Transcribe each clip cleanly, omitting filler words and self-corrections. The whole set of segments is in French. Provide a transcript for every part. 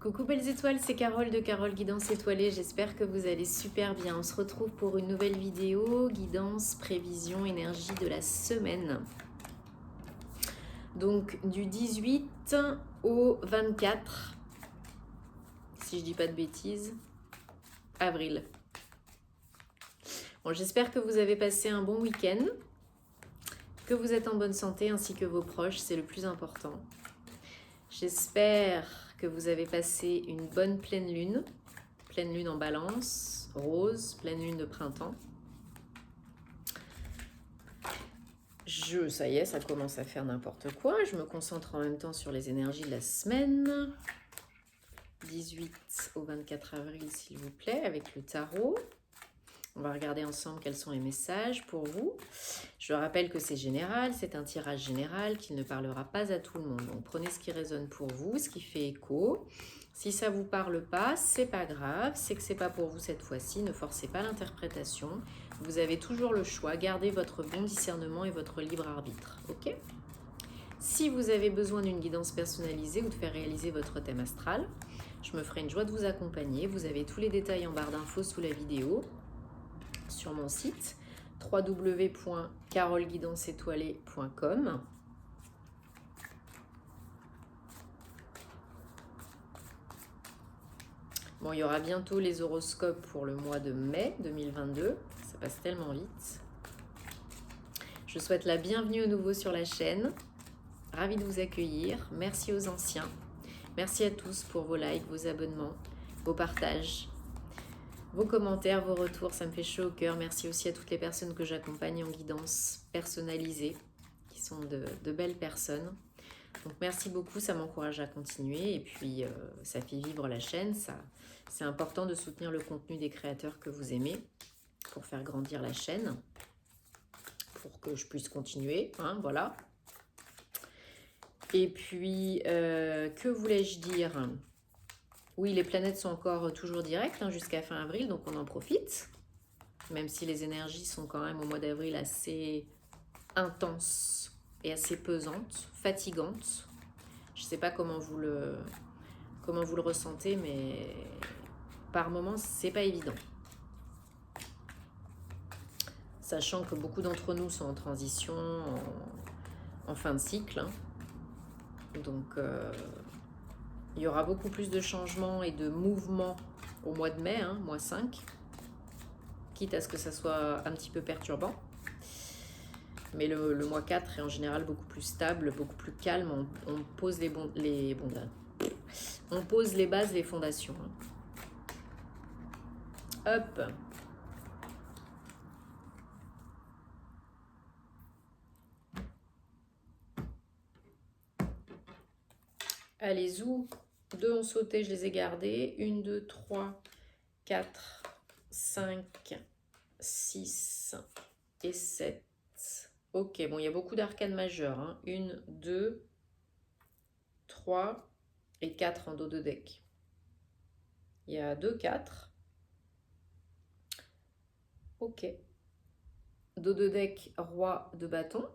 Coucou belles étoiles, c'est Carole de Carole Guidance Étoilée, j'espère que vous allez super bien. On se retrouve pour une nouvelle vidéo, guidance, prévision, énergie de la semaine. Donc du 18 au 24, si je dis pas de bêtises, avril. Bon, j'espère que vous avez passé un bon week-end, que vous êtes en bonne santé ainsi que vos proches, c'est le plus important. J'espère que vous avez passé une bonne pleine lune en balance, rose, pleine lune de printemps. Ça y est, ça commence à faire n'importe quoi. Je me concentre en même temps sur les énergies de la semaine. 18 au 24 avril, s'il vous plaît, avec le tarot. On va regarder ensemble quels sont les messages pour vous. Je rappelle que c'est général, c'est un tirage général qui ne parlera pas à tout le monde. Donc prenez ce qui résonne pour vous, ce qui fait écho. Si ça ne vous parle pas, c'est pas grave, c'est que c'est pas pour vous cette fois-ci. Ne forcez pas l'interprétation. Vous avez toujours le choix. Gardez votre bon discernement et votre libre arbitre. Ok ? Si vous avez besoin d'une guidance personnalisée ou de faire réaliser votre thème astral, je me ferai une joie de vous accompagner. Vous avez tous les détails en barre d'infos sous la vidéo sur mon site www.caroleguidanceétoilée.com. Bon, il y aura bientôt les horoscopes pour le mois de mai 2022. Ça passe tellement vite. Je souhaite la bienvenue au nouveau sur la chaîne. Ravie de vous accueillir. Merci aux anciens. Merci à tous pour vos likes, vos abonnements, vos partages, vos commentaires, vos retours. Ça me fait chaud au cœur. Merci aussi à toutes les personnes que j'accompagne en guidance personnalisée, qui sont de belles personnes. Donc merci beaucoup, ça m'encourage à continuer et puis ça fait vivre la chaîne. C'est important de soutenir le contenu des créateurs que vous aimez pour faire grandir la chaîne, pour que je puisse continuer, hein, voilà. Et puis, que voulais-je dire ? Oui, les planètes sont encore toujours directes hein, jusqu'à fin avril, donc on en profite. Même si les énergies sont quand même au mois d'avril assez intenses et assez pesantes, fatigantes. Je ne sais pas comment vous le ressentez, mais par moments, c'est pas évident. Sachant que beaucoup d'entre nous sont en transition, en fin de cycle. Hein. Donc, il y aura beaucoup plus de changements et de mouvements au mois de mai, hein, mois 5. Quitte à ce que ça soit un petit peu perturbant. Mais le mois 4 est en général beaucoup plus stable, beaucoup plus calme. On pose on pose les bases, les fondations. Hop. Allez, zou. 2 ont sauté, je les ai gardés. 1, 2, 3, 4, 5, 6 et 7. Ok, bon, il y a beaucoup d'arcanes majeures. Hein. 1, 2, 3 et 4 en dos de deck. Il y a 2, 4. Ok. Dos de deck, roi de bâton.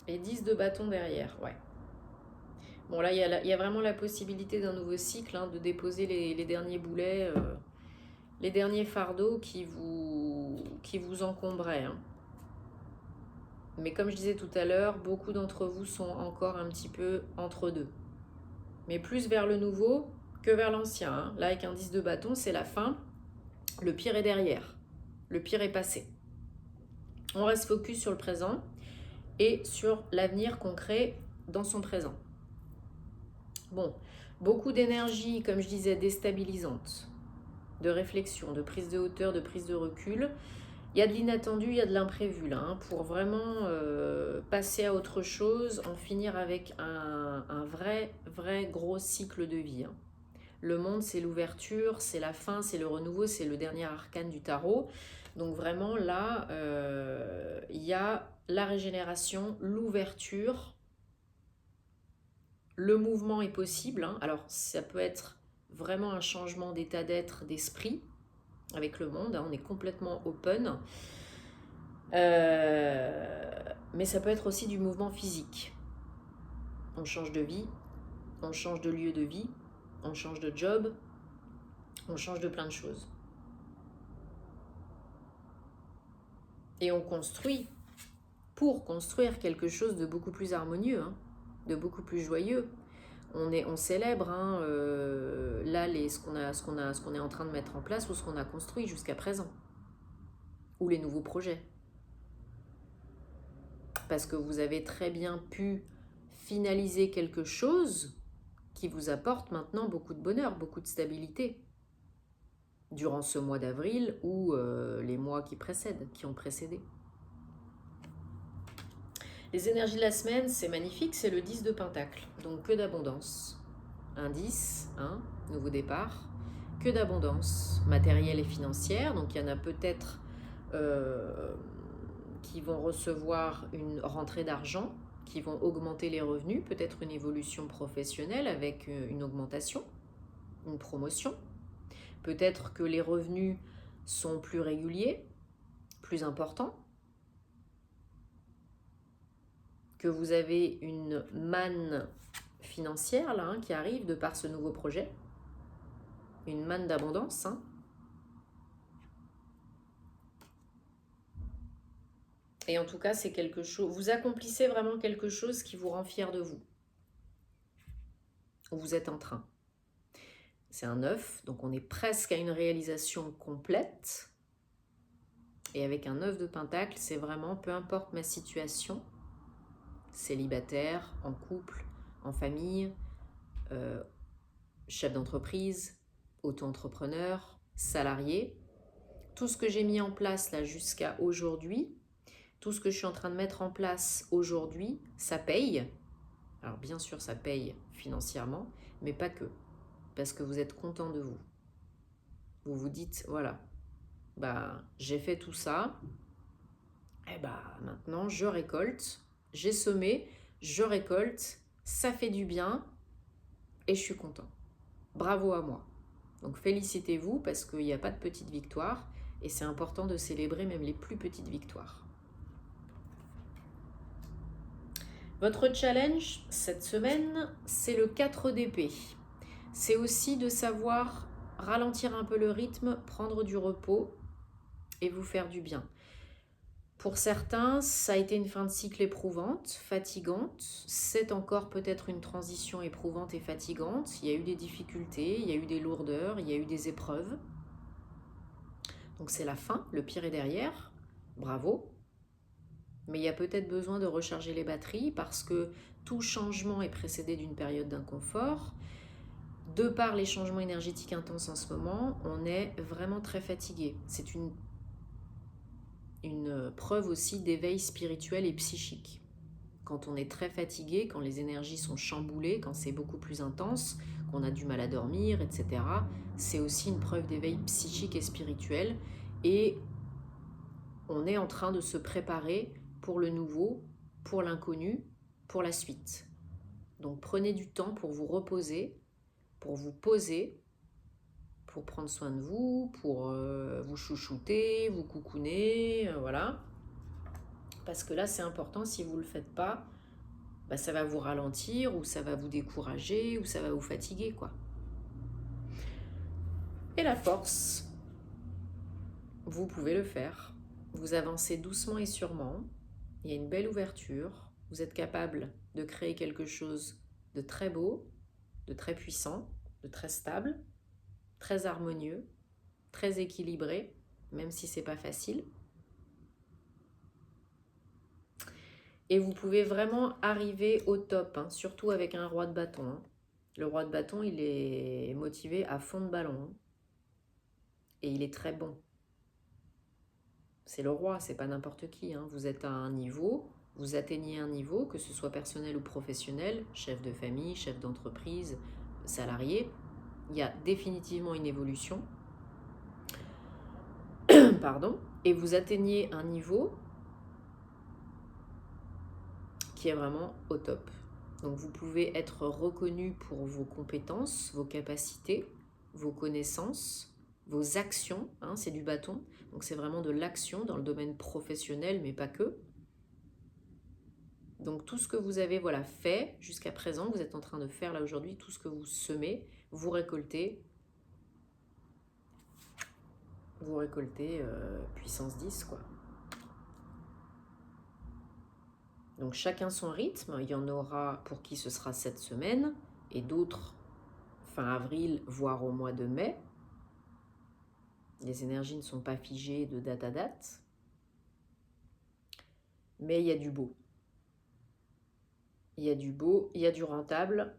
Et 10 de bâton derrière, ouais. Bon, là, il y a vraiment la possibilité d'un nouveau cycle, hein, de déposer les derniers boulets, les derniers fardeaux qui vous encombraient. Hein. Mais comme je disais tout à l'heure, beaucoup d'entre vous sont encore un petit peu entre deux. Mais plus vers le nouveau que vers l'ancien. Hein. Là, avec un 10 de bâton, c'est la fin. Le pire est derrière. Le pire est passé. On reste focus sur le présent et sur l'avenir concret dans son présent. Bon, beaucoup d'énergie, comme je disais, déstabilisante, de réflexion, de prise de hauteur, de prise de recul. Il y a de l'inattendu, il y a de l'imprévu là, hein, pour vraiment passer à autre chose, en finir avec un vrai gros cycle de vie. Hein. Le monde, c'est l'ouverture, c'est la fin, c'est le renouveau, c'est le dernier arcane du tarot. Donc vraiment là, il y a la régénération, l'ouverture, le mouvement est possible. Hein. Alors ça peut être vraiment un changement d'état d'être, d'esprit avec le monde, hein. On est complètement open. Mais ça peut être aussi du mouvement physique. On change de vie, on change de lieu de vie, on change de job, on change de plein de choses. Et on construit pour construire quelque chose de beaucoup plus harmonieux, hein, de beaucoup plus joyeux. On célèbre hein, là ce qu'on est en train de mettre en place ou ce qu'on a construit jusqu'à présent. Ou les nouveaux projets. Parce que vous avez très bien pu finaliser quelque chose qui vous apporte maintenant beaucoup de bonheur, beaucoup de stabilité durant ce mois d'avril ou les mois qui ont précédé. Les énergies de la semaine, c'est magnifique, c'est le 10 de Pentacle, donc que d'abondance. Un 10, nouveau départ, que d'abondance matérielle et financière, donc il y en a peut-être qui vont recevoir une rentrée d'argent, qui vont augmenter les revenus, peut-être une évolution professionnelle avec une augmentation, une promotion. Peut-être que les revenus sont plus réguliers, plus importants, que vous avez une manne financière là, qui arrive de par ce nouveau projet, une manne d'abondance. Et en tout cas, c'est quelque chose, vous accomplissez vraiment quelque chose qui vous rend fier de vous. Vous êtes en train. C'est un 9, donc on est presque à une réalisation complète. Et avec un 9 de Pentacle, c'est vraiment, peu importe ma situation, célibataire, en couple, en famille, chef d'entreprise, auto-entrepreneur, salarié, tout ce que j'ai mis en place là jusqu'à aujourd'hui, tout ce que je suis en train de mettre en place aujourd'hui, ça paye. Alors bien sûr, ça paye financièrement, mais pas que. Parce que vous êtes content de vous. Vous vous dites, voilà, j'ai fait tout ça, et maintenant je récolte, j'ai semé, je récolte, ça fait du bien, et je suis content. Bravo à moi. Donc félicitez-vous parce qu'il n'y a pas de petites victoires, et c'est important de célébrer même les plus petites victoires. Votre challenge cette semaine, c'est le 4 d'épée. C'est aussi de savoir ralentir un peu le rythme, prendre du repos et vous faire du bien. Pour certains, ça a été une fin de cycle éprouvante, fatigante. C'est encore peut-être une transition éprouvante et fatigante. Il y a eu des difficultés, il y a eu des lourdeurs, il y a eu des épreuves. Donc c'est la fin, le pire est derrière. Bravo. Mais il y a peut-être besoin de recharger les batteries parce que tout changement est précédé d'une période d'inconfort. De par les changements énergétiques intenses en ce moment, on est vraiment très fatigué. C'est une preuve aussi d'éveil spirituel et psychique. Quand on est très fatigué, quand les énergies sont chamboulées, quand c'est beaucoup plus intense, qu'on a du mal à dormir, etc., c'est aussi une preuve d'éveil psychique et spirituel. Et on est en train de se préparer pour le nouveau, pour l'inconnu, pour la suite. Donc prenez du temps pour vous reposer, pour vous poser, pour prendre soin de vous, pour vous chouchouter, vous coucouner, voilà. Parce que là, c'est important, si vous ne le faites pas, ça va vous ralentir, ou ça va vous décourager, ou ça va vous fatiguer, quoi. Et la force, vous pouvez le faire. Vous avancez doucement et sûrement, il y a une belle ouverture, vous êtes capable de créer quelque chose de très beau, de très puissant, de très stable, très harmonieux, très équilibré, même si c'est pas facile. Et vous pouvez vraiment arriver au top, surtout avec un roi de bâton. Le roi de bâton, il est motivé à fond de ballon. Et il est très bon. C'est le roi, c'est pas n'importe qui. Vous êtes à un niveau, vous atteignez un niveau, que ce soit personnel ou professionnel, chef de famille, chef d'entreprise, salarié. Il y a définitivement une évolution. Pardon. Et vous atteignez un niveau qui est vraiment au top. Donc vous pouvez être reconnu pour vos compétences, vos capacités, vos connaissances, vos actions, c'est du bâton. Donc c'est vraiment de l'action dans le domaine professionnel, mais pas que. Donc tout ce que vous avez fait jusqu'à présent, vous êtes en train de faire là aujourd'hui, tout ce que vous semez, vous récoltez. Vous récoltez puissance 10, quoi. Donc chacun son rythme. Il y en aura pour qui ce sera cette semaine et d'autres fin avril, voire au mois de mai. Les énergies ne sont pas figées de date à date. Mais il y a du beau. Il y a du beau, il y a du rentable.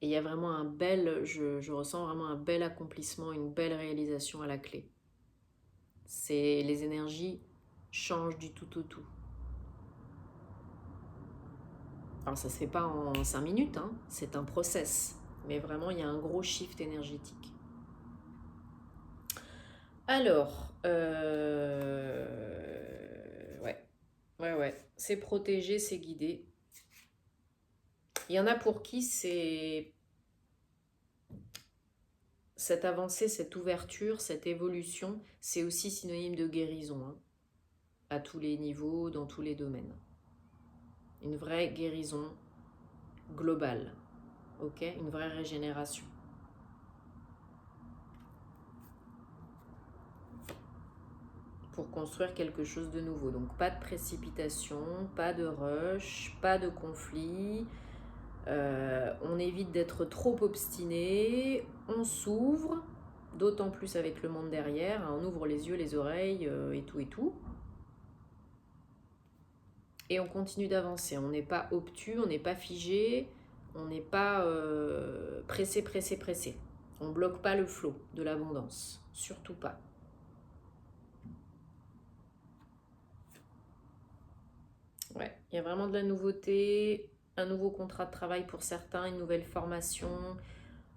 Et il y a vraiment un bel, je ressens vraiment un bel accomplissement, une belle réalisation à la clé. Les énergies changent du tout au tout. Alors ça ne se fait pas en 5 minutes, hein, c'est un process. Mais vraiment, il y a un gros shift énergétique. Alors, ouais, c'est protégé, c'est guidé. Il y en a pour qui cette avancée, cette ouverture, cette évolution, c'est aussi synonyme de guérison, hein, à tous les niveaux, dans tous les domaines. Une vraie guérison globale, ok, une vraie régénération. Pour construire quelque chose de nouveau. Donc pas de précipitation, pas de rush, pas de conflit. On évite d'être trop obstiné, on s'ouvre, d'autant plus avec le monde derrière, hein, on ouvre les yeux, les oreilles et tout. Et on continue d'avancer, on n'est pas obtus, on n'est pas figé, on n'est pas pressé. On ne bloque pas le flot de l'abondance, surtout pas. Ouais, il y a vraiment de la nouveauté, un nouveau contrat de travail pour certains, une nouvelle formation,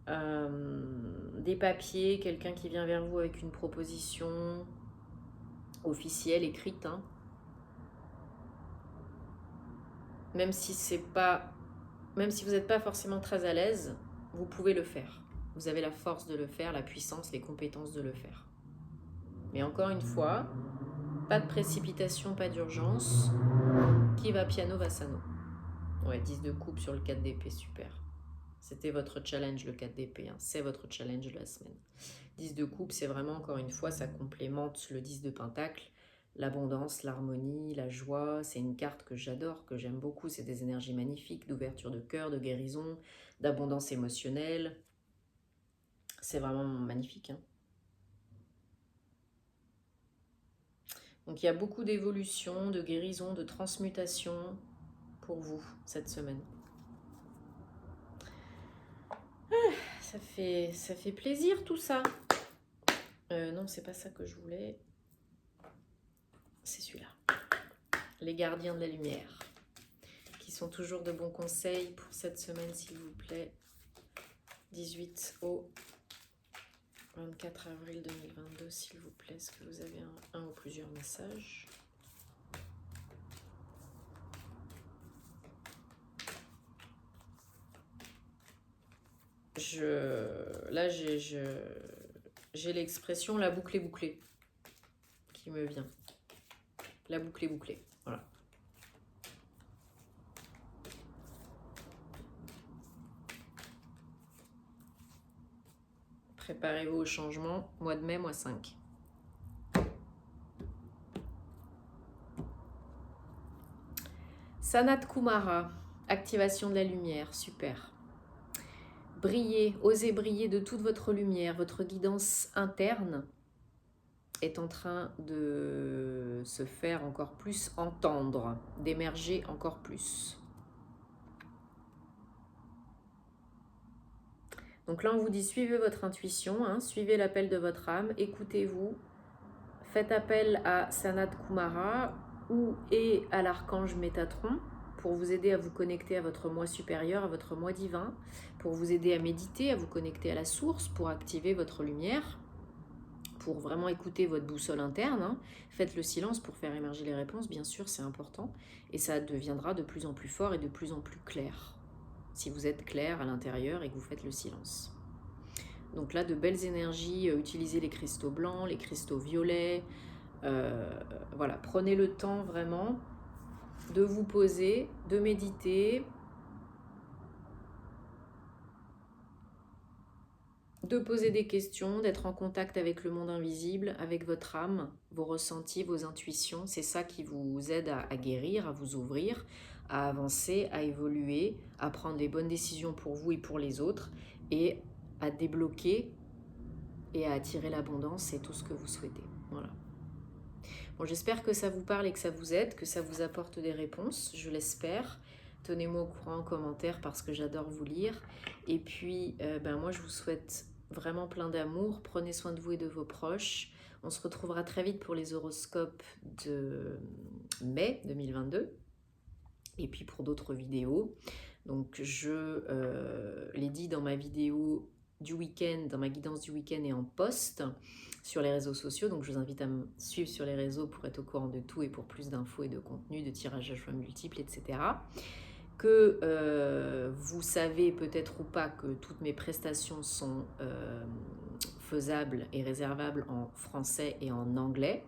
des papiers, quelqu'un qui vient vers vous avec une proposition officielle, écrite, hein. Même si vous n'êtes pas forcément très à l'aise, vous pouvez le faire. Vous avez la force de le faire, la puissance, les compétences de le faire. Mais encore une fois, pas de précipitation, pas d'urgence. Qui va piano va sano. Ouais, 10 de coupe sur le 4 d'épée, super. C'était votre challenge, le 4 d'épée, hein. C'est votre challenge de la semaine. 10 de coupe, c'est vraiment, encore une fois, ça complémente le 10 de pentacle. L'abondance, l'harmonie, la joie, c'est une carte que j'adore, que j'aime beaucoup. C'est des énergies magnifiques, d'ouverture de cœur, de guérison, d'abondance émotionnelle. C'est vraiment magnifique, hein. Donc il y a beaucoup d'évolution, de guérison, de transmutation pour vous cette semaine. Ça fait plaisir tout ça. Non, c'est pas ça que je voulais. C'est celui-là. Les gardiens de la lumière. Qui sont toujours de bons conseils pour cette semaine, s'il vous plaît. 18 au 24 avril 2022, s'il vous plaît. Est-ce que vous avez un ou plusieurs messages ? Là, j'ai l'expression la boucle est bouclée qui me vient. La boucle est bouclée, voilà. Préparez-vous au changement, mois de mai, mois 5. Sanat Kumara, activation de la lumière, super. Brillez, osez briller de toute votre lumière, votre guidance interne est en train de se faire encore plus entendre, d'émerger encore plus. Donc là, on vous dit, suivez votre intuition, hein, suivez l'appel de votre âme, écoutez-vous, faites appel à Sanat Kumara et à l'archange Métatron pour vous aider à vous connecter à votre moi supérieur, à votre moi divin, pour vous aider à méditer, à vous connecter à la source, pour activer votre lumière, pour vraiment écouter votre boussole interne, hein. Faites le silence pour faire émerger les réponses, bien sûr, c'est important, et ça deviendra de plus en plus fort et de plus en plus clair, si vous êtes clair à l'intérieur et que vous faites le silence. Donc là, de belles énergies, utilisez les cristaux blancs, les cristaux violets, voilà, prenez le temps vraiment de vous poser, de méditer, de poser des questions, d'être en contact avec le monde invisible, avec votre âme, vos ressentis, vos intuitions. C'est ça qui vous aide à guérir, à vous ouvrir, à avancer, à évoluer, à prendre les bonnes décisions pour vous et pour les autres, et à débloquer et à attirer l'abondance et tout ce que vous souhaitez. Voilà. Bon, j'espère que ça vous parle et que ça vous aide, que ça vous apporte des réponses, je l'espère. Tenez-moi au courant en commentaire parce que j'adore vous lire. Et puis, moi, je vous souhaite vraiment plein d'amour. Prenez soin de vous et de vos proches. On se retrouvera très vite pour les horoscopes de mai 2022. Et puis pour d'autres vidéos. Donc, je l'ai dit dans ma vidéo du week-end, dans ma guidance du week-end et en post sur les réseaux sociaux. Donc, je vous invite à me suivre sur les réseaux pour être au courant de tout et pour plus d'infos et de contenu, de tirages à choix multiples, etc. Que vous savez peut-être ou pas que toutes mes prestations sont faisables et réservables en français et en anglais.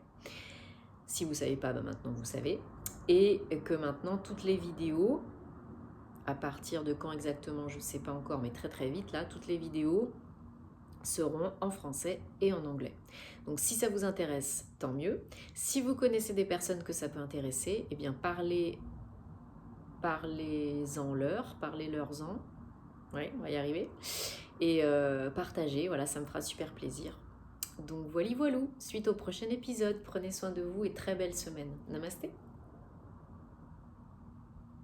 Si vous ne savez pas, maintenant vous savez. Et que maintenant toutes les vidéos, à partir de quand exactement, je ne sais pas encore, mais très très vite là, toutes les vidéos seront en français et en anglais. Donc si ça vous intéresse, tant mieux. Si vous connaissez des personnes que ça peut intéresser, eh bien parlez-leur-en. Ouais, on va y arriver. Et partagez, voilà, ça me fera super plaisir. Donc voilà, suite au prochain épisode. Prenez soin de vous et très belle semaine. Namasté.